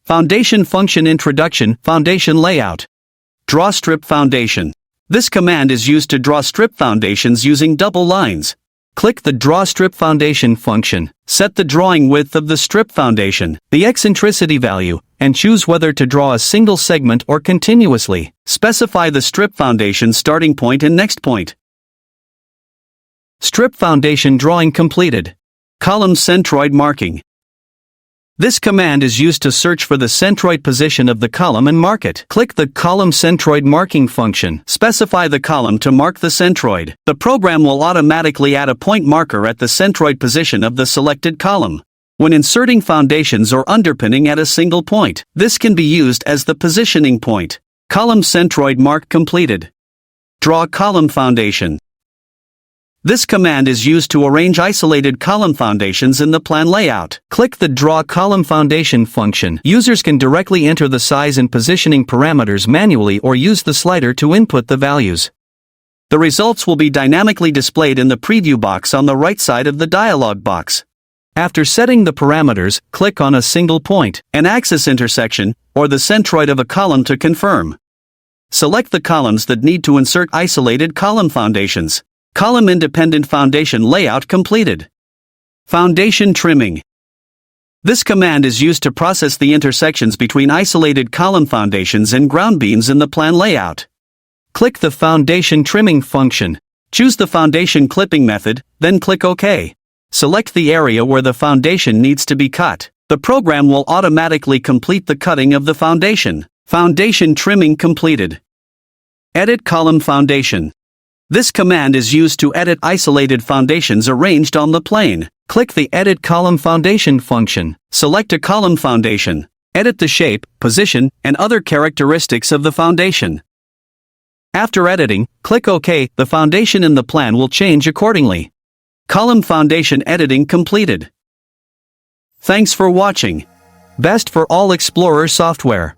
Foundation function introduction, foundation layout. Draw strip foundation. This command is used to draw strip foundations using double lines. Click the Draw Strip Foundation function, set the drawing width of the strip foundation, the eccentricity value, and choose whether to draw a single segment or continuously. Specify the strip foundation starting point and next point. Strip foundation drawing completed. Column centroid marking. This command is used to search for the centroid position of the column and mark it. Click the Column Centroid Marking function. Specify the column to mark the centroid. The program will automatically add a point marker at the centroid position of the selected column. When inserting foundations or underpinning at a single point, this can be used as the positioning point. Column centroid mark completed. Draw column foundation. This command is used to arrange isolated column foundations in the plan layout. Click the Draw Column Foundation function. Users can directly enter the size and positioning parameters manually or use the slider to input the values. The results will be dynamically displayed in the preview box on the right side of the dialog box. After setting the parameters, click on a single point, an axis intersection, or the centroid of a column to confirm. Select the columns that need to insert isolated column foundations. Column independent foundation layout completed. Foundation trimming. This command is used to process the intersections between isolated column foundations and ground beams in the plan layout. Click the Foundation Trimming function. Choose the foundation clipping method, then click OK. Select the area where the foundation needs to be cut. The program will automatically complete the cutting of the foundation. Foundation trimming completed. Edit column foundation. This command is used to edit isolated foundations arranged on the plane. Click the Edit Column Foundation function. Select a column foundation. Edit the shape, position, and other characteristics of the foundation. After editing, click OK. The foundation in the plan will change accordingly. Column foundation editing completed. Thanks for watching. Best for all Explorer software.